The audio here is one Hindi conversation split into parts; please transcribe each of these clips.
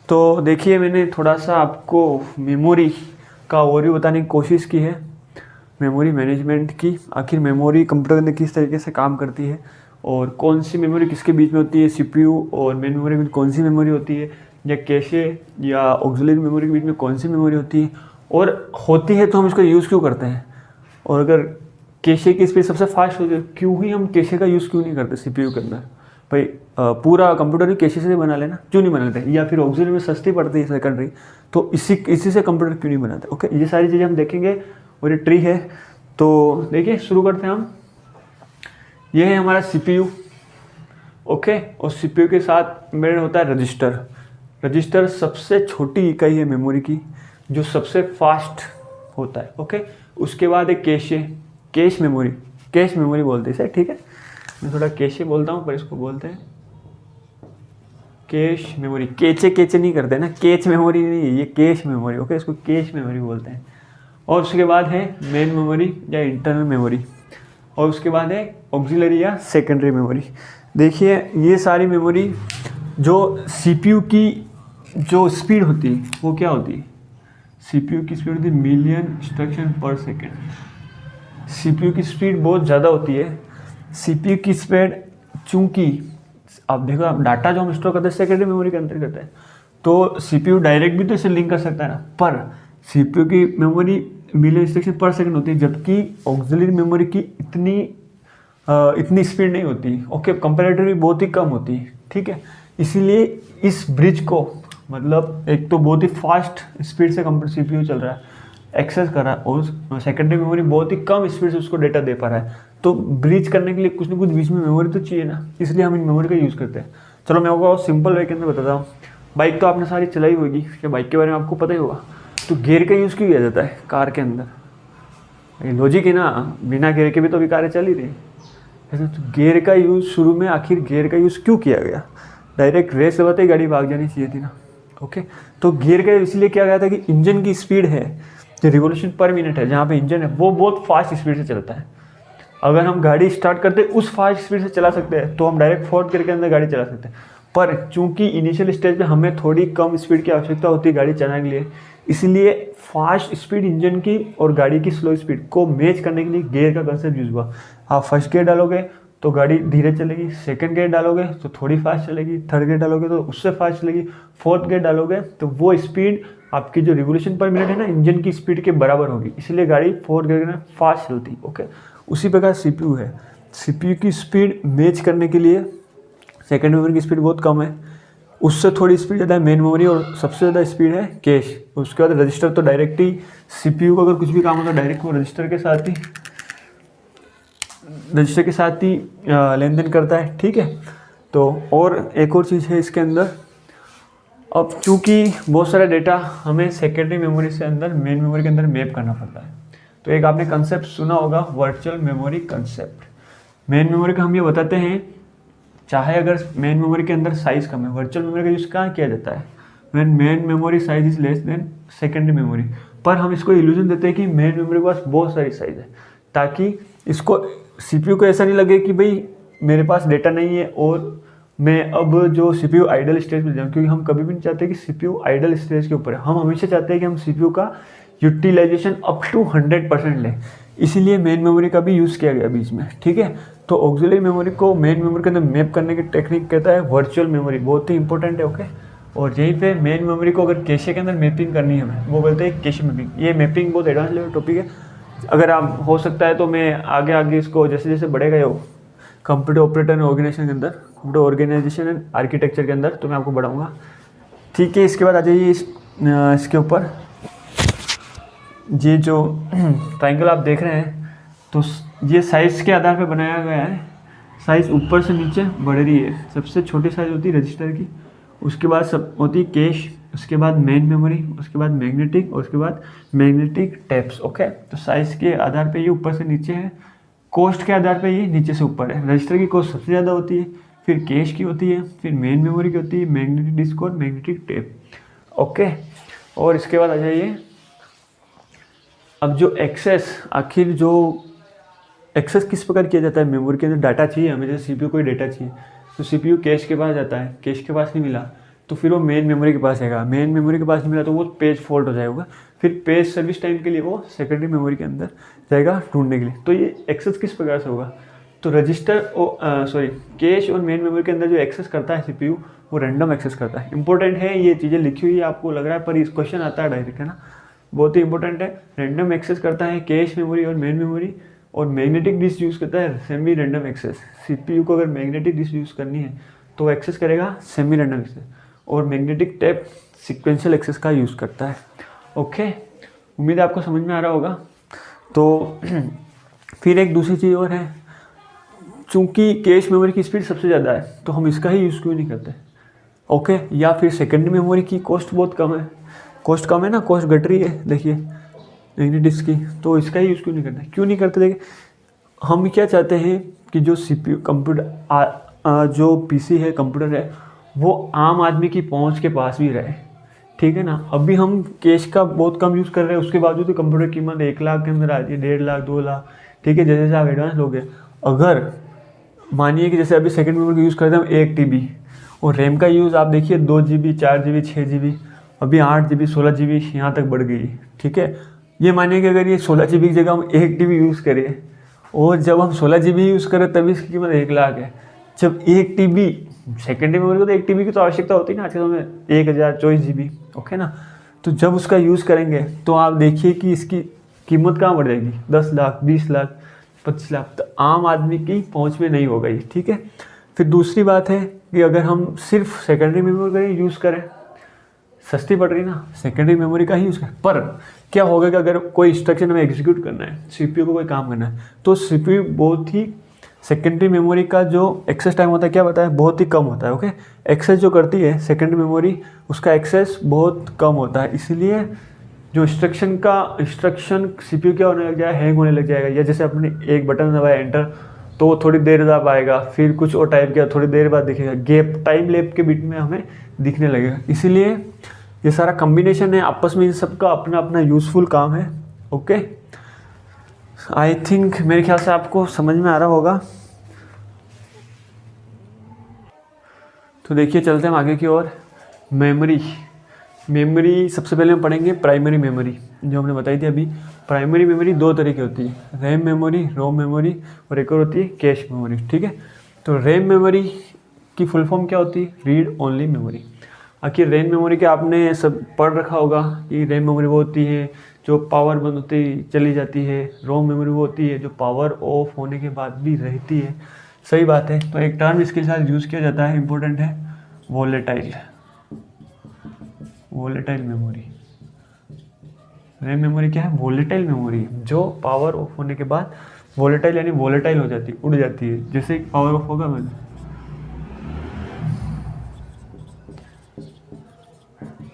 तो देखिए, मैंने थोड़ा सा आपको मेमोरी का ओवरव्यू बताने की कोशिश की है, मेमोरी मैनेजमेंट की। आखिर मेमोरी कंप्यूटर के अंदर किस तरीके से काम करती है और कौन सी मेमोरी किसके बीच में होती है, सीपीयू और मेन मेमोरी में कौन सी मेमोरी होती है, या कैशे या ऑक्सिलरी मेमोरी के बीच में कौन सी मेमोरी होती है, और होती है तो हम इसको यूज़ क्यों करते हैं, और अगर कैशे की स्पीड सबसे फास्ट होती है क्यों ही हम कैशे का यूज़ क्यों नहीं करते सीपीयू के अंदर। भाई पूरा कंप्यूटर भी कैशे से बना लेना, क्यों नहीं बनाते, या फिर ऑक्सिलरी में सस्ती पड़ती है सेकेंडरी, तो इसी से कंप्यूटर क्यों नहीं बनाते। ओके, ये सारी चीज़ें हम देखेंगे और ये ट्री है। तो देखिए, शुरू करते हैं हम। ये है हमारा सीपीयू। ओके, और सीपीयू के साथ मेरे होता है रजिस्टर। रजिस्टर सबसे छोटी इकाई है मेमोरी की, जो सबसे फास्ट होता है। ओके, उसके बाद एक कैशे, कैश मेमोरी बोलते हैं इसे, ठीक है। मैं थोड़ा कैशे बोलता हूँ पर इसको बोलते हैं कैश मेमोरी। केचे नहीं करते ना, कैच मेमोरी नहीं है ये, कैश मेमोरी। ओके, इसको कैश मेमोरी बोलते हैं। और उसके बाद है मेन मेमोरी या इंटरनल मेमोरी, और उसके बाद है ऑक्सिलरी या सेकेंडरी मेमोरी। देखिए, ये सारी मेमोरी जो सीपीयू की जो स्पीड होती है वो क्या होती है, सीपीयू की स्पीड होती है मिलियन इंस्ट्रक्शन पर सेकेंड। सीपीयू की स्पीड बहुत ज़्यादा होती है। सीपीयू की स्पीड, चूँकि आप देखो, आप डाटा जो हम स्टोर करते हैं सेकेंडरी मेमोरी के अंदर करते हैं, तो सीपीयू डायरेक्ट भी तो इसे लिंक कर सकता है ना, पर सीपीयू की मेमोरी मिलियन इंस्ट्रक्शन पर सेकंड होती है, जबकि ऑक्सिलरी मेमोरी की इतनी स्पीड नहीं होती। ओके, कंपैरेटिवली बहुत ही कम होती है, ठीक है। इसीलिए इस ब्रिज को, मतलब एक तो बहुत ही फास्ट स्पीड से कंप्यूटर सीपीयू चल रहा है, एक्सेस कर रहा है, और सेकेंडरी मेमोरी बहुत ही कम स्पीड से उसको डेटा दे पा रहा है। तो ब्रिज करने के लिए कुछ ना कुछ बीच में मेमोरी तो चाहिए ना, इसलिए हम इन मेमोरी का यूज़ करते हैं। चलो मैं आपको सिंपल वे के अंदर बताता हूँ। बाइक तो आपने सारी चलाई होगी, या बाइक के बारे में आपको पता ही होगा। तो गियर का यूज़ क्यों किया जाता है कार के अंदर, ये लॉजिक है ना, बिना गियर के भी तो अभी कारें चल ही रही। ऐसे तो गियर का यूज़ शुरू में, आखिर गियर का यूज़ क्यों किया गया, डायरेक्ट रेस लगाते ही गाड़ी भाग जानी चाहिए थी ना। ओके, तो गियर का इसलिए किया गया था कि इंजन की स्पीड है, जो रिवोल्यूशन पर मिनट है, जहाँ पे इंजन है वो बहुत फास्ट स्पीड से चलता है। अगर हम गाड़ी स्टार्ट करते उस फास्ट स्पीड से चला सकते हैं तो हम डायरेक्ट फोर्थ गियर के अंदर गाड़ी चला सकते हैं। पर चूंकि इनिशियल स्टेज पे हमें थोड़ी कम स्पीड की आवश्यकता होती है गाड़ी चलाने के लिए, इसलिए फास्ट स्पीड इंजन की और गाड़ी की स्लो स्पीड को मैच करने के लिए गियर का कंसेप्ट यूज हुआ। आप फर्स्ट गियर डालोगे तो गाड़ी धीरे चलेगी, सेकंड गियर डालोगे तो थोड़ी फास्ट चलेगी, थर्ड गियर डालोगे तो उससे फास्ट चलेगी, फोर्थ गियर डालोगे तो वो स्पीड आपकी जो रिवोल्यूशन पर मिनट है ना इंजन की स्पीड के बराबर होगी, इसलिए गाड़ी फोर्थ गियर में फास्ट चलती। ओके, उसी प्रकार सीपीयू है। सीपीयू की स्पीड मैच करने के लिए सेकेंड मेमोरी की स्पीड बहुत कम है, उससे थोड़ी स्पीड ज़्यादा है मेन मेमोरी, और सबसे ज़्यादा स्पीड है कैश। उसके बाद रजिस्टर, तो डायरेक्ट ही सीपीयू को अगर कुछ भी काम होता है डायरेक्ट वो रजिस्टर के साथ ही लेन देन करता है, ठीक है। तो और एक और चीज़ है इसके अंदर, अब चूँकि बहुत सारा डेटा हमें सेकेंडरी मेमोरी से अंदर मेन मेमोरी के अंदर मैप करना पड़ता है, तो एक आपने कंसेप्ट सुना होगा, virtual memory concept. Main memory का हम ये बताते हैं, चाहे अगर मेन मेमोरी के अंदर साइज़ कम है, वर्चुअल मेमोरी का यूज़ कहाँ किया जाता है, when main memory size is less than secondary memory. पर हम इसको इल्यूजन देते हैं कि मेन मेमोरी के पास बहुत सारी साइज़ है, ताकि इसको सीपीयू को ऐसा नहीं लगे कि भाई मेरे पास डेटा नहीं है और मैं अब जो सीपीयू आइडल स्टेज पर जाऊँ, क्योंकि हम कभी भी नहीं चाहते कि सीपीयू आइडल स्टेज के ऊपर है। हम हमेशा चाहते हैं कि हम सीपीयू का यूटिलाइजेशन अप टू 100% लें, इसीलिए मेन मेमोरी का भी यूज़ किया गया बीच में, ठीक है। तो ऑक्सिलरी मेमोरी को मेन मेमोरी के अंदर मैप करने की टेक्निक कहता है वर्चुअल मेमोरी, बहुत ही इंपॉर्टेंट है। ओके, और यहीं पे मेन मेमोरी को अगर कैशे के अंदर मैपिंग करनी है हमें, वो बोलते हैं कैशे मैपिंग। ये मैपिंग बहुत एडवांस लेवल टॉपिक है, अगर आप हो सकता है तो मैं आगे इसको जैसे जैसे बढ़ेगा ये कंप्यूटर ऑपरेटर एंड ऑर्गेनाइजेशन के अंदर, कंप्यूटर ऑर्गेनाइजेशन एंड आर्किटेक्चर के अंदर, तो मैं आपको बढ़ाऊँगा, ठीक है। इसके बाद आ जाइए इसके ऊपर, ये जो ट्राइंगल आप देख रहे हैं, तो ये साइज़ के आधार पर बनाया गया है। साइज़ ऊपर से नीचे बढ़ रही है, सबसे छोटी साइज़ होती है रजिस्टर की, उसके बाद सब होती है कैश, उसके बाद मेन मेमोरी, उसके बाद मैग्नेटिक, और उसके बाद मैग्नेटिक टैप्स। ओके, तो साइज़ के आधार पे ये ऊपर से नीचे है, कॉस्ट के आधार पे ये नीचे से ऊपर है। रजिस्टर की कॉस्ट सबसे ज़्यादा होती है, फिर कैश की होती है, फिर मेन मेमोरी की होती है, मैग्नेटिक डिस्क और मैग्नेटिक टैप। ओके, और इसके बाद आ जाइए, अब जो एक्सेस, आखिर जो एक्सेस किस प्रकार किया जाता है मेमोरी के अंदर, डाटा चाहिए हमें, जैसे सीपीयू को ही डाटा चाहिए तो सीपीयू कैश के पास जाता है, कैश के पास नहीं मिला तो फिर वो मेन मेमोरी के पास जाएगा, मेन मेमोरी के पास नहीं मिला तो वो पेज फॉल्ट हो जाएगा, फिर पेज सर्विस टाइम के लिए वो सेकेंडरी मेमोरी के अंदर जाएगा ढूंढने के लिए। तो ये एक्सेस किस प्रकार से होगा, तो रजिस्टर कैश और मेन मेमोरी के अंदर जो एक्सेस करता है सीपीयू वो रैंडम एक्सेस करता है। इंपॉर्टेंट है, ये चीज़ें लिखी हुई है आपको लग रहा है पर इस क्वेश्चन आता है डायरेक्ट, है ना, बहुत ही इंपॉर्टेंट है। रैंडम एक्सेस करता है कैश मेमोरी और मेन मेमोरी, और मैग्नेटिक डिस्क यूज़ करता है सेमी रैंडम एक्सेस। सीपीयू को अगर मैग्नेटिक डिस्क यूज़ करनी है तो एक्सेस करेगा सेमी रैंडम एक्सेस, और मैग्नेटिक टेप सीक्वेंशियल एक्सेस का यूज़ करता है। ओके, उम्मीद है आपको समझ में आ रहा होगा। तो फिर एक दूसरी चीज़ और है, चूँकि कैश मेमोरी की स्पीड सबसे ज़्यादा है तो हम इसका ही यूज़ क्यों नहीं करते। ओके, या फिर सेकेंडरी मेमोरी की कॉस्ट बहुत कम है, कॉस्ट कम है ना, कॉस्ट घट रही है देखिए मैग्नेटिक डिस्क की, तो इसका ही यूज़ क्यों नहीं करते। क्यों नहीं करते, देखिए हम क्या चाहते हैं कि जो सीपीयू कंप्यूटर जो पीसी है, कंप्यूटर है, वो आम आदमी की पहुंच के पास भी रहे, ठीक है ना। अभी हम कैश का बहुत कम यूज़ कर रहे हैं, उसके बावजूद तो कंप्यूटर की कीमत 1 लाख के अंदर आती है, 1.5 लाख 2 लाख, ठीक है, जैसे जैसे आप एडवांस लोगे। अगर मानिए कि जैसे अभी सेकेंड मेमोरी का यूज़ करते हैं हम 1 TB, और रैम का यूज़ आप देखिए 2 GB 4 GB 6 GB, अभी 8 GB 16 GB यहाँ तक बढ़ गई, ठीक है। ये मानिए कि अगर ये 16 GB की जगह हम 1 TB यूज़ करें, और जब हम 16 GB यूज़ करें तभी इसकी कीमत 1 लाख है। जब 1 TB सेकेंडरी मेमोरी को तो 1 TB की तो आवश्यकता होती है ना आज के समय, 1024 GB, ओके ना। तो जब उसका यूज़ करेंगे तो आप देखिए कि इसकी कीमत कहाँ बढ़ जाएगी, 10 लाख 20 लाख 25 लाख, तो आम आदमी की पहुँच में नहीं होगा ये, ठीक है। फिर दूसरी बात है कि अगर हम सिर्फ सेकेंडरी मेमोरी का यूज़ करें, सस्ती पड़ रही ना, सेकेंडरी मेमोरी का ही यूज़ करें। पर क्या होगा कि अगर कोई इंस्ट्रक्शन हमें एग्जीक्यूट करना है, सीपीयू को कोई काम करना है, तो सीपीयू बहुत ही सेकेंडरी मेमोरी का जो एक्सेस टाइम होता है क्या बताया, बहुत ही कम होता है। ओके, एक्सेस जो करती है सेकेंडरी मेमोरी उसका एक्सेस बहुत कम होता है, इसलिए जो इंस्ट्रक्शन सीपीयू क्या होने लग जाएगा, हैंग होने लग जाएगा। या जैसे अपने एक बटन दबाया एंटर, तो वो थोड़ी देर बाद आएगा, फिर कुछ और टाइप किया थोड़ी देर बाद दिखेगा, गैप टाइम लैप के बीच में हमें दिखने लगेगा। इसीलिए ये सारा कॉम्बिनेशन है, आपस में इन सबका अपना अपना यूज़फुल काम है। ओके, आई थिंक मेरे ख्याल से आपको समझ में आ रहा होगा। तो देखिए चलते हैं आगे की ओर। मेमोरी सबसे पहले हम पढ़ेंगे प्राइमरी मेमोरी, जो हमने बताई थी अभी। प्राइमरी मेमोरी 2 तरह की होती है, रैम मेमोरी, रोम मेमोरी, और एक और होती है कैश मेमोरी, ठीक है। तो रैम मेमोरी की फुल फॉर्म क्या होती है, रीड ओनली मेमोरी। आखिर रैम मेमोरी के आपने सब पढ़ रखा होगा कि रैम मेमोरी वो होती है जो पावर बंद होती चली जाती है, रोम मेमोरी वो होती है जो पावर ऑफ होने के बाद भी रहती है। सही बात है। तो एक टर्म इसके साथ यूज़ किया जाता है, इंपॉर्टेंट है, वोलेटाइल मेमोरी। रैम मेमोरी क्या है, वोलेटाइल मेमोरी, जो पावर ऑफ होने के बाद वोलेटाइल यानी वोलेटाइल हो जाती है, उड़ जाती है। जैसे पावर ऑफ होगा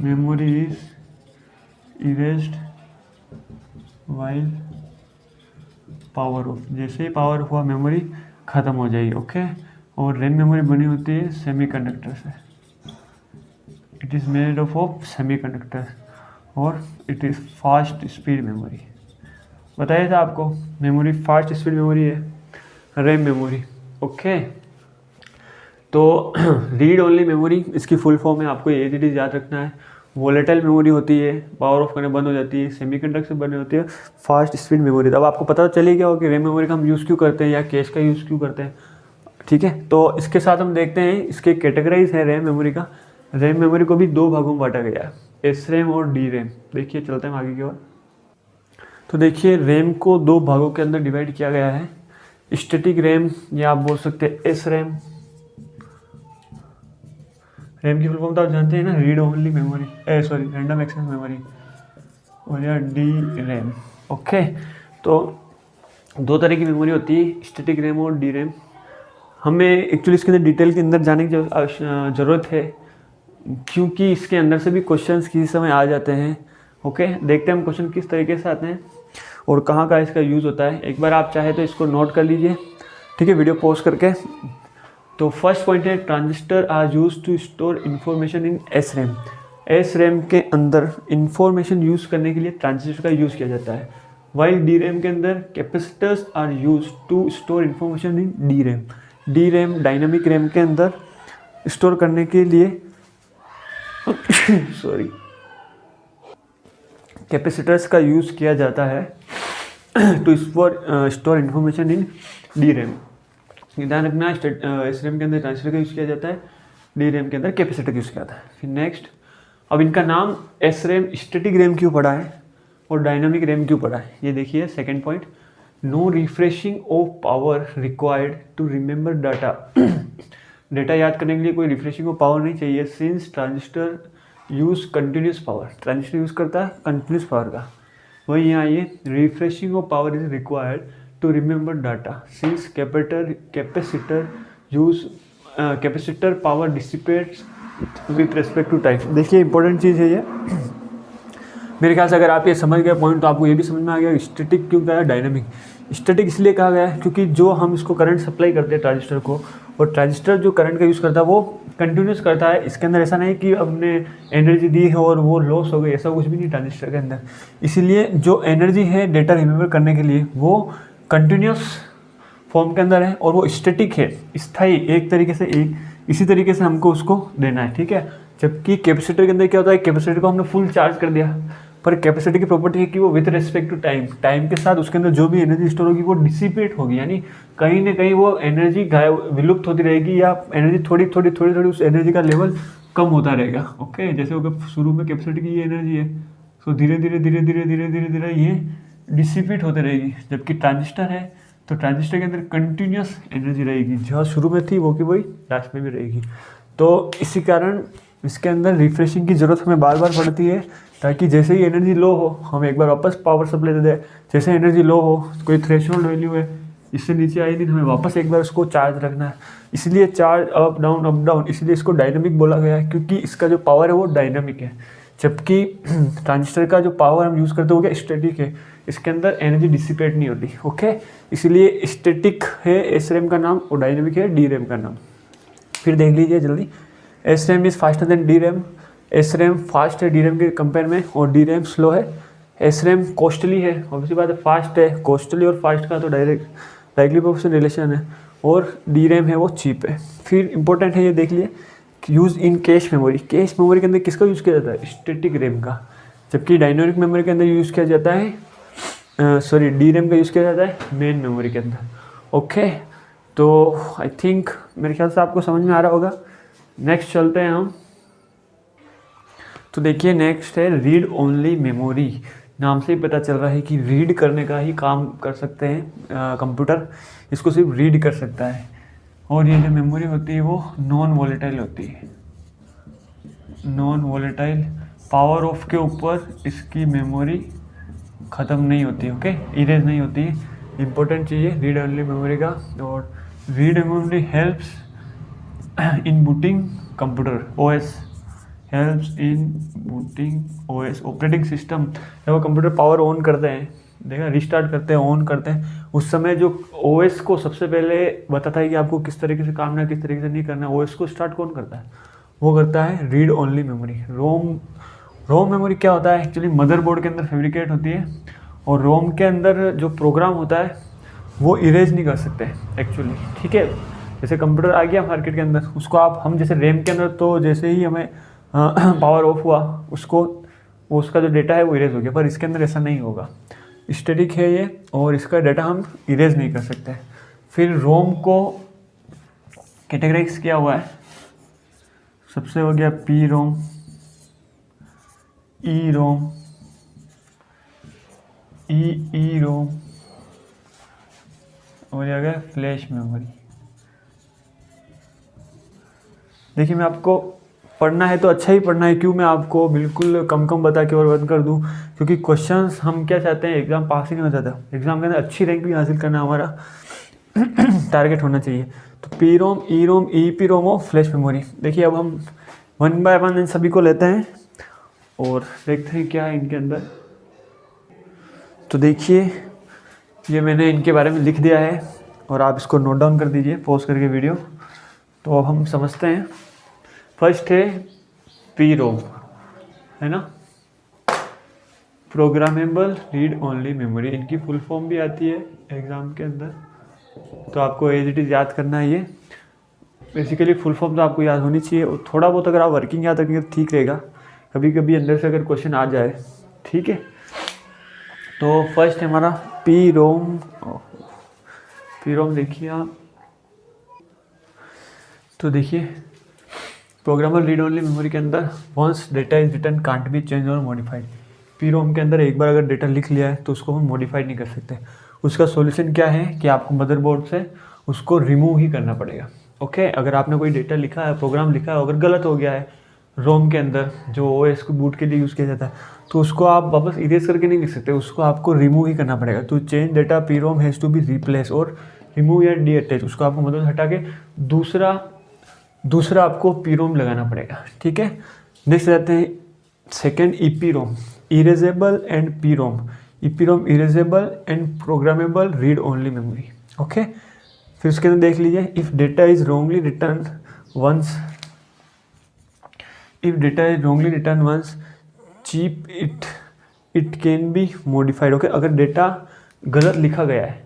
memory is erased while power of, जैसे ही पावर ऑफ हुआ मेमोरी ख़त्म हो जाएगी। ओके, और रैम मेमोरी बनी होती है सेमीकंडक्टर से, it is made of semiconductor, और it is fast speed memory. बताया था आपको मेमोरी फास्ट स्पीड मेमोरी है रैम मेमोरी। ओके, तो रीड ओनली मेमोरी इसकी फुल फॉर्म है, आपको ये चीज़ याद रखना है। वोलेटाइल मेमोरी होती है, पावर ऑफ करने बंद हो जाती है, सेमीकंडक्टर से बनी होती है, फास्ट स्पीड मेमोरी। अब आपको पता चले गया हो कि रैम मेमोरी का हम यूज़ क्यों करते हैं या कैश का यूज़ क्यों करते हैं, ठीक है। तो इसके साथ हम देखते हैं इसके कैटेगराइज है रैम मेमोरी का। रैम मेमोरी को भी 2 भागों में बांटा गया है, एस रैम और डी रैम। देखिए चलते हैं आगे की ओर। तो देखिए रैम को 2 भागों के अंदर डिवाइड किया गया है, स्टैटिक रैम या आप बोल सकते हैं एस रैम। रैम की फुल फॉर्म तो आप जानते हैं ना, read only memory, random access memory, और या डी रैम। ओके, तो 2 तरह की मेमोरी होती है, स्टैटिक रैम और डी रैम। हमें एक्चुअली इसके अंदर डिटेल के अंदर जाने की ज़रूरत है, क्योंकि इसके अंदर से भी क्वेश्चंस किसी समय आ जाते हैं। ओके, देखते हैं हम क्वेश्चन किस तरीके से आते हैं और कहाँ का इसका यूज़ होता है। एक बार आप चाहे तो इसको नोट कर लीजिए, ठीक है, वीडियो पॉज करके। तो फर्स्ट पॉइंट है, transistor are use to store information in S RAM. S RAM के अंदर इंफॉर्मेशन यूज़ करने के लिए ट्रांजिस्टर का यूज़ किया जाता है। वाइल डी रैम के अंदर capacitors are use to store information in D RAM. D RAM dynamic RAM के अंदर स्टोर करने के लिए सॉरी, कैपेसिटर्स का यूज़ किया जाता है to store information in D RAM. ध्यान रखना, एस रैम के अंदर ट्रांजिस्टर का यूज़ किया जाता है, डी रैम के अंदर कैपेसिटर का यूज़ किया जाता है। फिर नेक्स्ट, अब इनका नाम एस रैम स्टैटिक रैम क्यों पड़ा है और डायनामिक रैम क्यों पड़ा है, ये देखिए second point. No refreshing of power required to remember data. Data याद करने के लिए कोई रिफ्रेशिंग ऑफ पावर नहीं चाहिए, since transistor use continuous power, transistor use करता है कंटिन्यूस पावर का। वही यहाँ ये refreshing of power is required to remember data since capacitor power dissipates with respect to time. देखिए इंपॉर्टेंट चीज़ है ये, मेरे ख्याल से अगर आप ये समझ गए पॉइंट तो आपको ये भी समझ में आ गया स्टैटिक क्यों कहा है, डायनामिक। स्टैटिक इसलिए कहा गया है क्योंकि जो हम इसको करंट सप्लाई करते हैं ट्रांजिस्टर को, और ट्रांजिस्टर जो करंट का यूज़ करता है वो कंटिन्यूस करता है। इसके अंदर ऐसा नहीं कि हमने एनर्जी दी है और वो लॉस हो गई, ऐसा कुछ भी नहीं ट्रांजिस्टर के अंदर। इसीलिए जो एनर्जी है डेटा रिमेंबर करने के लिए वो कंटिन्यूस फॉर्म के अंदर है और वो स्टैटिक है, स्थायी, एक तरीके से एक इसी तरीके से हमको उसको देना है, ठीक है। जबकि कैपेसिटर के अंदर क्या होता है, कैपेसिटर को हमने फुल चार्ज कर दिया, पर कैपेसिटी की प्रॉपर्टी है कि वो with respect to time, time के साथ उसके अंदर जो भी एनर्जी स्टोर होगी वो डिसिपेट होगी, यानी कहीं ना कहीं वो एनर्जी गायब विलुप्त होती रहेगी, या एनर्जी थोड़ी थोड़ी उस एनर्जी का लेवल कम होता रहेगा। ओके, जैसे होगा शुरू में कैपेसिटी की ये एनर्जी है, तो धीरे धीरे ये डिसिपेट होती रहेगी। जबकि ट्रांजिस्टर है तो ट्रांजिस्टर के अंदर कंटिन्यूस एनर्जी रहेगी, जो शुरू में थी वो की वही लास्ट में भी रहेगी। तो इसी कारण इसके अंदर रिफ्रेशिंग की ज़रूरत हमें बार बार पड़ती है, ताकि जैसे ही एनर्जी लो हो हम एक बार वापस पावर सप्लाई दे दें। जैसे एनर्जी लो हो, कोई थ्रेशोल्ड वैल्यू है, इससे नीचे आई नहीं, हमें वापस एक बार उसको चार्ज रखना है। इसलिए चार्ज अप डाउन, इसलिए इसको डायनामिक बोला गया है, क्योंकि इसका जो पावर है वो डायनामिक है। जबकि ट्रांजिस्टर का जो पावर हम यूज़ करते हो गया स्टैटिक है, इसके अंदर एनर्जी डिसिपेट नहीं होती। ओके, इसलिए स्टैटिक है एस रैम का नाम और डायनामिक है डी रैम का नाम। फिर देख लीजिए जल्दी, S RAM is faster than D RAM. S RAM fast है डी रैम के कंपेयर में और डी रैम स्लो है। एस रैम कॉस्टली है, ऑब्वियसली बात है, फास्ट है, कॉस्टली और फास्ट का तो डायरेक्टली प्रोपोर्शनल रिलेशन है, और डी रैम है वो चीप है। फिर इंपॉर्टेंट है ये देख लिए, use in cache memory. Cache memory के अंदर किसका यूज़ किया जाता है, स्टैटिक रैम का। जबकि डायनामिक मेमोरी के अंदर यूज़ किया जाता है डी रैम का यूज़ किया जाता है मेन मेमोरी के अंदर। ओके, तो आई थिंक मेरे ख्याल से आपको समझ में आ रहा होगा। नेक्स्ट चलते हैं हम, तो देखिए नेक्स्ट है रीड ओनली मेमोरी। नाम से ही पता चल रहा है कि रीड करने का ही काम कर सकते हैं कंप्यूटर, इसको सिर्फ रीड कर सकता है। और ये जो मेमोरी होती है वो नॉन वॉलेटाइल होती है, नॉन वॉलेटाइल। पावर ऑफ के ऊपर इसकी मेमोरी ख़त्म नहीं होती, ओके, इरेज नहीं होती। इंपॉर्टेंट चीज़ है रीड ओनली मेमोरी का। और read memory helps in booting computer, OS helps in booting OS, operating system. जब वो कंप्यूटर पावर ऑन करते हैं, देखा, रिस्टार्ट करते हैं, ऑन करते हैं, उस समय जो ओएस को सबसे पहले बताता है कि आपको किस तरीके से काम करना है, किस तरीके से नहीं करना है, ओएस को स्टार्ट कौन करता है, वो करता है रीड ओनली मेमोरी। रोम मेमोरी क्या होता है, एक्चुअली मदरबोर्ड के अंदर फैब्रिकेट होती है, और रोम के अंदर जो प्रोग्राम होता है वो इरेज नहीं कर सकते एक्चुअली, ठीक है। जैसे कंप्यूटर आ गया मार्केट के अंदर, उसको हम जैसे रैम के अंदर तो जैसे ही हमें पावर ऑफ हुआ उसका जो डेटा है वो इरेज हो गया, पर इसके अंदर ऐसा नहीं होगा, स्टैटिक है ये, और इसका डाटा हम इरेज नहीं कर सकते। फिर रोम को कैटेगराइज किया हुआ है, सबसे हो गया पी रोम, ई रोम, ई रोम, और आ गया फ्लैश मेमोरी। देखिए मैं आपको पढ़ना है तो अच्छा ही पढ़ना है, क्यों मैं आपको बिल्कुल कम बता के और बंद कर दूं, क्योंकि क्वेश्चंस हम क्या चाहते हैं, एग्ज़ाम पास ही नहीं हो जाता, एग्ज़ाम के अंदर अच्छी रैंक भी हासिल करना हमारा टारगेट होना चाहिए। तो पी रोम, ई रोम, ई पी रोम और फ्लैश मेमोरी। देखिए अब हम 1 बाय 1 इन सभी को लेते हैं और देखते हैं क्या है इनके अंदर। तो देखिए ये मैंने इनके बारे में लिख दिया है और आप इसको नोट डाउन कर दीजिए पॉज करके वीडियो। तो अब हम समझते हैं। फर्स्ट है पी रोम, है ना, प्रोग्रामेबल रीड ओनली मेमोरी। इनकी फुल फॉर्म भी आती है एग्ज़ाम के अंदर, तो आपको एज इट इज़ याद करना है। ये बेसिकली फुल फॉर्म तो आपको याद होनी चाहिए, और थोड़ा बहुत अगर आप वर्किंग याद रखेंगे तो ठीक रहेगा, कभी कभी अंदर से अगर क्वेश्चन आ जाए, ठीक है। तो फर्स्ट है हमारा पी रोम देखिए आप, तो देखिए प्रोग्रामर रीड ओनली मेमोरी के अंदर once data is written can't be change और मॉडिफाइड। पी रोम के अंदर एक बार अगर डेटा लिख लिया है तो उसको हम मॉडिफाइड नहीं कर सकते। उसका सॉल्यूशन क्या है कि आपको मदरबोर्ड से उसको रिमूव ही करना पड़ेगा। ओके, अगर आपने कोई डेटा लिखा है, प्रोग्राम लिखा है, अगर गलत हो गया है रोम के अंदर जो ओएस को बूट के लिए यूज़ किया जाता है, तो उसको आप वापस इरेज करके नहीं लिख सकते, उसको आपको रिमूव ही करना पड़ेगा। तो change data P ROM has to be replace और रिमूव या डी अटैच, उसको आपको मदद हटा के दूसरा आपको पी रोम लगाना पड़ेगा, ठीक है। नेक्स्ट जाते हैं second EP ROM, erasable and P ROM. EP ROM erasable and programmable read only memory. Okay, फिर उसके अंदर देख लीजिए if data is wrongly written once, if data is wrongly written once chip it can be modified. Okay, अगर डेटा गलत लिखा गया है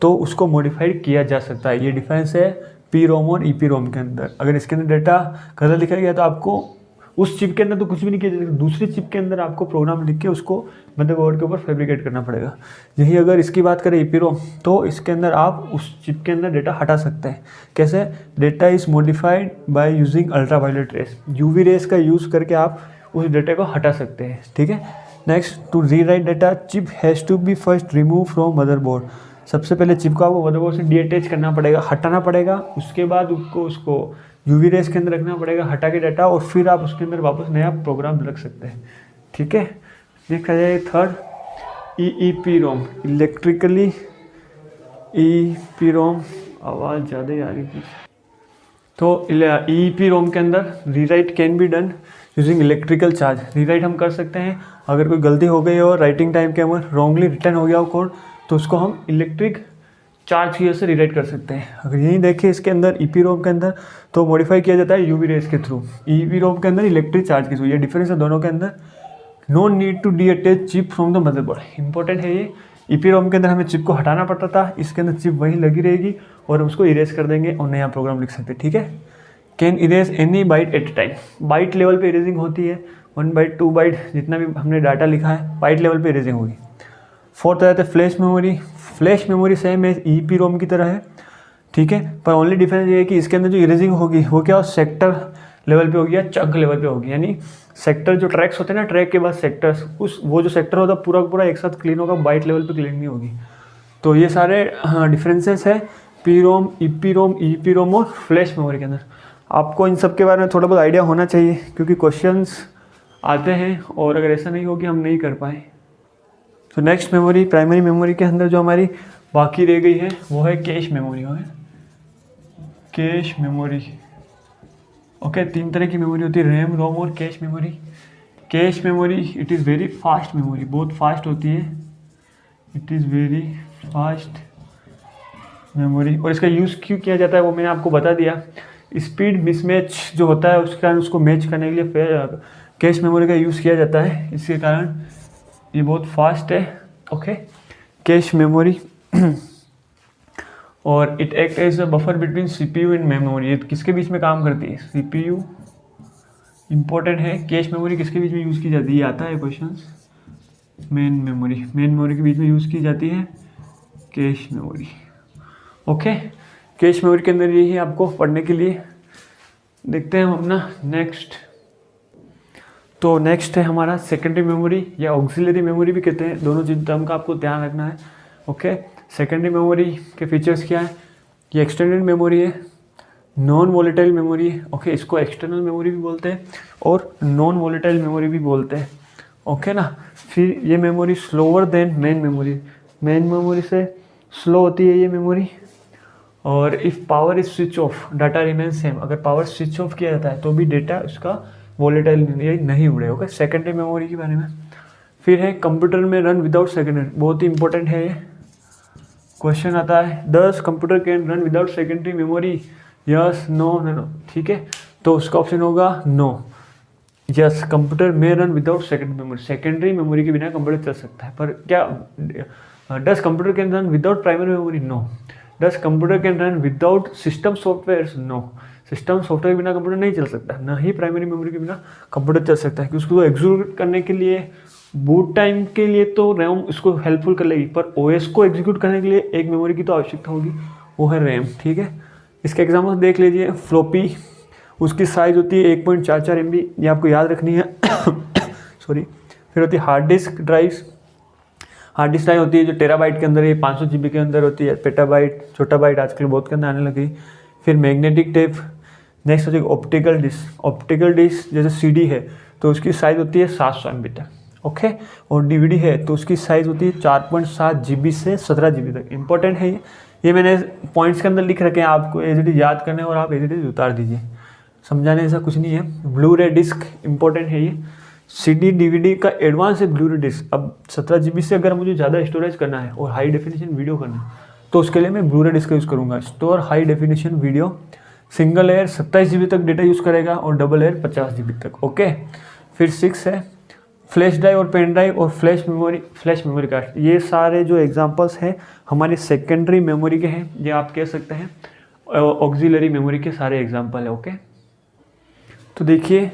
तो उसको मॉडिफाइड किया जा सकता है। ये डिफरेंस है पी रोम और ईपी रोम के अंदर। अगर इसके अंदर डेटा गलत लिखा गया तो आपको उस चिप के अंदर तो कुछ भी नहीं किया जाएगा, दूसरी चिप के अंदर आपको प्रोग्राम लिख के उसको मदरबोर्ड के ऊपर फैब्रिकेट करना पड़ेगा। यही अगर इसकी बात करें ईपी रोम, तो इसके अंदर आप उस चिप के अंदर डेटा हटा सकते हैं। कैसे? Data is modified by using ultraviolet rays, UV rays का यूज़ करके आप उस डेटा को हटा सकते हैं, ठीक है। Next, to rewrite data chip has to be first remove from motherboard. सबसे पहले चिप को आपको मदरबोर्ड से डीअटैच करना पड़ेगा, हटाना पड़ेगा, उसके बाद उसको यूवी रेस के अंदर रखना पड़ेगा, हटा के डाटा, और फिर आप उसके अंदर वापस नया प्रोग्राम रख सकते हैं, ठीक है। देखा जाए थर्ड ईईपी रोम, इलेक्ट्रिकली ईईपी रोम, आवाज़ ज़्यादा ही आ रही थी। तो ईईपी रोम के अंदर rewrite can be done using electrical charge. Rewrite हम कर सकते हैं अगर कोई गलती हो गई हो, राइटिंग टाइम के अंदर रॉन्गली रिटर्न हो गया हो कोड, तो उसको हम इलेक्ट्रिक चार्ज की वजह से रीराइट कर सकते हैं। अगर यही देखें इसके अंदर ईपी रोम के अंदर, तो मॉडिफाई किया जाता है यूवी रेस के थ्रू, ईपी रोम के अंदर इलेक्ट्रिक चार्ज के थ्रू। ये डिफरेंस है दोनों के अंदर। No need to detach chip from the motherboard, important है ये। ईपी रोम के अंदर हमें चिप को हटाना पड़ता था, इसके अंदर चिप वहीं लगी रहेगी और हम उसको इरेज कर देंगे और नया प्रोग्राम लिख सकते हैं, ठीक है। Can erase any byte at a time, byte level पे इरेजिंग होती है, 1 बाइट 2 बाइट जितना भी हमने डाटा लिखा है बाइट लेवल पे इरेजिंग होगी। फोर्थ आता है flash memory. Flash memory same है ईपी रोम की तरह है, ठीक है, पर ओनली डिफरेंस ये है कि इसके अंदर जो इरेजिंग होगी वो क्या सेक्टर लेवल पे होगी या चंक लेवल पे होगी। यानी सेक्टर जो ट्रैक्स होते हैं ना, ट्रैक के बाद सेक्टर्स, वो जो सेक्टर होता है पूरा पूरा एक साथ क्लीन होगा, बाइट लेवल पे क्लीन नहीं होगी। तो ये सारे डिफरेंसेस है पी रोम, ईपी रोम और फ्लैश मेमोरी के अंदर। आपको इन सब के बारे में थोड़ा बहुत आइडिया होना चाहिए, क्योंकि क्वेश्चंस आते हैं और अगर ऐसा नहीं हो कि हम नहीं कर पाए। तो नेक्स्ट मेमोरी, प्राइमरी मेमोरी के अंदर जो हमारी बाकी रह गई है वो है cache memory. Cache memory, okay, 3 तरह की मेमोरी होती है, रैम, रोम और cache memory. Cache memory it is very fast memory, बहुत फास्ट होती है, it is very fast memory. और इसका यूज़ क्यों किया जाता है वो मैंने आपको बता दिया। स्पीड मिसमैच जो होता है उसके कारण उसको मैच करने के लिए कैश मेमोरी का यूज़ किया जाता है, इसके कारण ये बहुत फास्ट है, ओके, कैश मेमोरी। और it act as a buffer between CPU and memory. ये किसके बीच में काम करती है? सीपीयू। इंपॉर्टेंट है, कैश मेमोरी किसके बीच में यूज़ की जाती है, आता है क्वेश्चन। मेन मेमोरी के बीच में यूज़ की जाती है cache memory, okay. Cache memory के अंदर यही है आपको पढ़ने के लिए। देखते हैं हम अपना नेक्स्ट। तो नेक्स्ट है हमारा सेकेंडरी मेमोरी या ऑक्सिलरी मेमोरी भी कहते हैं, दोनों चीज़ टर्म का आपको ध्यान रखना है, ओके। सेकेंडरी मेमोरी के फीचर्स क्या है? ये एक्सटेंडेड मेमोरी है, नॉन वोलेटाइल मेमोरी है, ओके, इसको एक्सटर्नल मेमोरी भी बोलते हैं और नॉन वोलेटाइल मेमोरी भी बोलते हैं, ओके ना। फिर ये memory slower then main memory से स्लो होती है ये मेमोरी। और if power is switch off data remain same, अगर पावर स्विच ऑफ किया जाता है तो भी डेटा उसका वोलेटाइल नहीं उड़े, ओके। सेकेंडरी मेमोरी के बारे में फिर है कंप्यूटर में रन विदाउट सेकेंडरी, बहुत ही इंपॉर्टेंट है ये। क्वेश्चन आता है, does computer can run without secondary memory, yes, no, ठीक है। तो उसका ऑप्शन होगा नो। यस, कंप्यूटर में run without secondary memory, secondary memory के बिना कंप्यूटर चल सकता है। पर क्या does computer can run without primary memory? No. Does computer can run without system software? No, system software के बिना कंप्यूटर नहीं चल सकता, ना ही प्राइमरी मेमोरी के बिना कंप्यूटर चल सकता है, कि उसको एग्जीक्यूट करने के लिए बूट टाइम के लिए तो रैम उसको हेल्पफुल कर लेगी, पर ओएस को एग्जीक्यूट करने के लिए एक मेमोरी की तो आवश्यकता होगी, वो है रैम। ठीक है, इसके एग्जाम्पल देख लीजिए। फ्लॉपी, उसकी साइज़ होती है 1.44 MB, ये आपको याद रखनी है सॉरी। फिर होती है hard disk drives. Hard disk drive होती है जो टेराबाइट के अंदर है, 500 GB के अंदर होती है। पेटाबाइट, छोटा बाइट आजकल बहुत के अंदर आने लगी। फिर मैग्नेटिक टेप। नेक्स्ट होती है ऑप्टिकल डिस्क। ऑप्टिकल डिस्क जैसे CD है तो उसकी साइज़ होती है 700 MB तक। ओके, और DVD है तो उसकी साइज़ होती है 4.7 GB से 17 GB तक। इंपॉर्टेंट है ये मैंने पॉइंट्स के अंदर लिख रखे हैं, आपको एज इट इज याद करने और आप एज इट इज उतार दीजिए, समझाने ऐसा कुछ नहीं है। ब्लू रे डिस्क इंपॉर्टेंट है ये। CD DVD का एडवांस है ब्लू रे डिस्क। अब 17 GB से अगर मुझे ज़्यादा स्टोरेज करना है और हाई डेफिनेशन वीडियो करना है तो उसके लिए मैं ब्लू रे डिस्क का यूज़ करूँगा। Store high definition video. Single layer 27 GB तक डेटा यूज़ करेगा और डबल लेयर 50 GB तक। ओके, फिर 6 है फ्लैश ड्राइव और पेन ड्राइव और फ्लैश मेमोरी कार्ड। ये सारे जो एग्जांपल्स हैं हमारी सेकेंडरी मेमोरी के हैं, ये आप कह सकते हैं ऑक्सिलरी मेमोरी के सारे एग्जांपल है। ओके, तो देखिए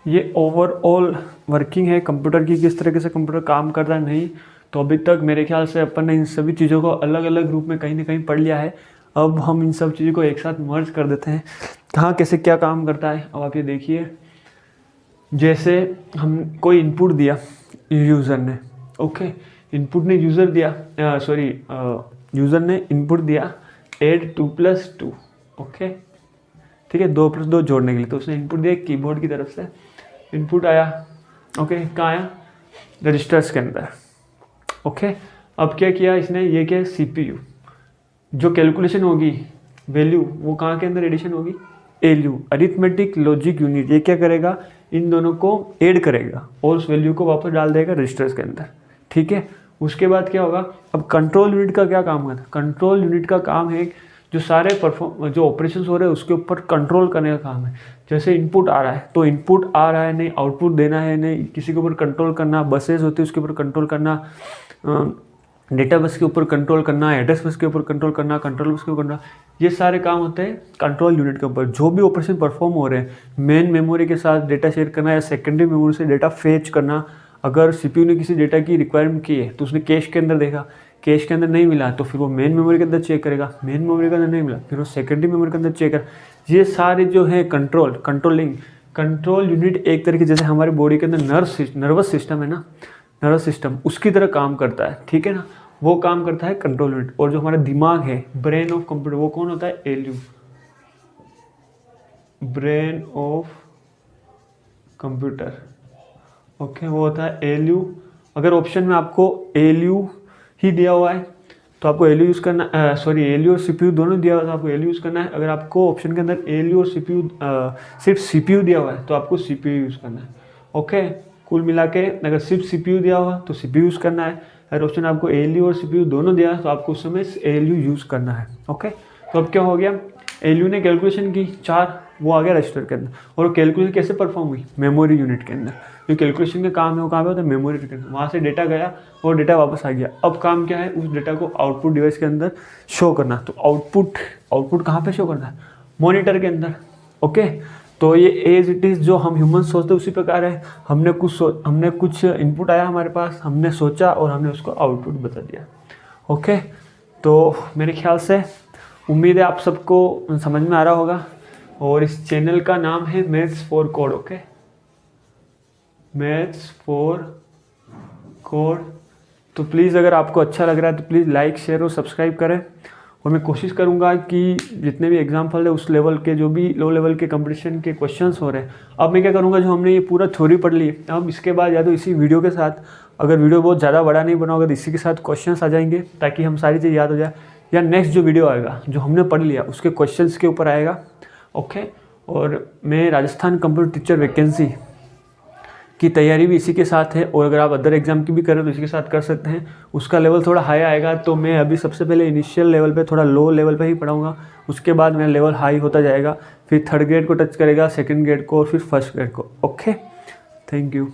ये ओवरऑल वर्किंग है कंप्यूटर की, किस तरीके से कंप्यूटर काम कर रहा है नहीं। तो अभी तक मेरे ख्याल से अपन ने इन सभी चीज़ों को अलग अलग रूप में कहीं ना कहीं पढ़ लिया है। अब हम इन सब चीज़ों को एक साथ मर्ज कर देते हैं, कहाँ कैसे क्या काम करता है। अब आप ये देखिए, जैसे हम कोई इनपुट दिया यूज़र ने। ओके, इनपुट ने यूज़र दिया, यूज़र ने इनपुट दिया ऐड 2+2। ओके, ठीक है, 2+2 जोड़ने के लिए। तो उसने इनपुट दिया कीबोर्ड की तरफ से, इनपुट आया। ओके, कहाँ आया? रजिस्टर्स के अंदर। ओके, अब क्या किया इसने, ये क्या CPU, जो कैलकुलेशन होगी वैल्यू वो कहाँ के अंदर एडिशन होगी? ALU, arithmetic logic unit. ये क्या करेगा? इन दोनों को ऐड करेगा और उस वैल्यू को वापस डाल देगा रजिस्टर्स के अंदर। ठीक है, उसके बाद क्या होगा? अब कंट्रोल यूनिट का क्या काम है? कंट्रोल यूनिट का काम है जो सारे जो ऑपरेशंस हो रहे हैं उसके ऊपर कंट्रोल करने का काम है। जैसे इनपुट आ रहा है तो इनपुट आ रहा है नहीं, आउटपुट देना है नहीं, किसी के ऊपर कंट्रोल करना, बसेस होती है उसके ऊपर कंट्रोल करना, डेटा बस के ऊपर कंट्रोल करना, एड्रेस बस के ऊपर कंट्रोल करना, कंट्रोल बस के ऊपर करना, ये सारे काम होते हैं कंट्रोल यूनिट के ऊपर। जो भी ऑपरेशन परफॉर्म हो रहे हैं, मेन मेमोरी के साथ डेटा शेयर करना या सेकेंडरी मेमोरी से डेटा फेच करना। अगर CPU ने किसी डेटा की रिक्वायरमेंट की है तो उसने कैश के अंदर देखा, कैश के अंदर नहीं मिला तो फिर वो मेन मेमोरी के अंदर चेक करेगा, मेन मेमोरी के अंदर नहीं मिला फिर वो सेकेंडरी मेमोरी के अंदर चेक कर। ये सारे जो है कंट्रोल यूनिट एक तरीके जैसे हमारे बॉडी के अंदर नर्वस सिस्टम है ना, नर्वस सिस्टम उसकी तरह काम करता है। ठीक है ना, वो काम करता है कंट्रोल यूनिट। और जो हमारा दिमाग है, ब्रेन ऑफ कंप्यूटर, वो कौन होता है? ALU, brain of computer. Okay, वो होता है ALU। अगर ऑप्शन में आपको ALU ही दिया हुआ है तो आपको ALU यूज़ करना, ALU और CPU दोनों दिया हुआ है तो आपको ALU यूज़ करना है। अगर आपको ऑप्शन के अंदर ALU और CPU सिर्फ CPU दिया हुआ है तो आपको CPU यूज़ करना है। ओके, कुल मिला के अगर सिर्फ CPU दिया हुआ तो CPU यूज़ करना है। अगर ऑप्शन आपको ALU और CPU दोनों दिया है तो आपको उस समय ALU यूज़ करना है। ओके, तो अब क्या हो गया? ALU ने कैलकुलेशन की 4, वो आ गया रजिस्टर के अंदर। और कैलकुलेशन कैसे परफॉर्म हुई? मेमोरी यूनिट के अंदर। जो कैलकुलेशन का काम है वो काम होता है मेमोरी यूनिट के अंदर। वहाँ से डेटा गया और डेटा वापस आ गया। अब काम क्या है? उस डेटा को आउटपुट डिवाइस के अंदर शो करना। तो आउटपुट कहाँ पर शो करना है? मॉनिटर के अंदर। ओके, तो ये एज इट इज़ जो हम ह्यूमन सोचते हैं उसी प्रकार है। हमने कुछ इनपुट आया हमारे पास, हमने सोचा और हमने उसको आउटपुट बता दिया। ओके, तो मेरे ख्याल से उम्मीद है आप सबको समझ में आ रहा होगा। और इस चैनल का नाम है maths for code. Okay, maths for code. तो प्लीज़ अगर आपको अच्छा लग रहा है तो प्लीज़ लाइक, शेयर और सब्सक्राइब करें। और मैं कोशिश करूंगा कि जितने भी एग्जाम्पल है उस लेवल के, जो भी लो लेवल के कंपटीशन के क्वेश्चंस हो रहे हैं, अब मैं क्या करूंगा, जो हमने ये पूरा थ्योरी पढ़ ली, अब इसके बाद या तो इसी वीडियो के साथ, अगर वीडियो बहुत ज़्यादा बड़ा नहीं बना होगा तो इसी के साथ क्वेश्चंस आ जाएंगे ताकि हम सारी चीज़ याद हो जाए। या नेक्स्ट जो वीडियो आएगा जो हमने पढ़ लिया उसके क्वेश्चंस के ऊपर आएगा। ओके, और मैं राजस्थान कंप्यूटर टीचर वैकेंसी की तैयारी भी इसी के साथ है। और अगर आप अदर एग्जाम की भी करें तो इसी के साथ कर सकते हैं। उसका लेवल थोड़ा हाई आएगा, तो मैं अभी सबसे पहले इनिशियल लेवल पे, थोड़ा लो लेवल पे ही पढ़ाऊंगा। उसके बाद मेरा लेवल हाई होता जाएगा, फिर 3rd ग्रेड को टच करेगा, 2nd ग्रेड को और फिर 1st ग्रेड को। Okay, thank you.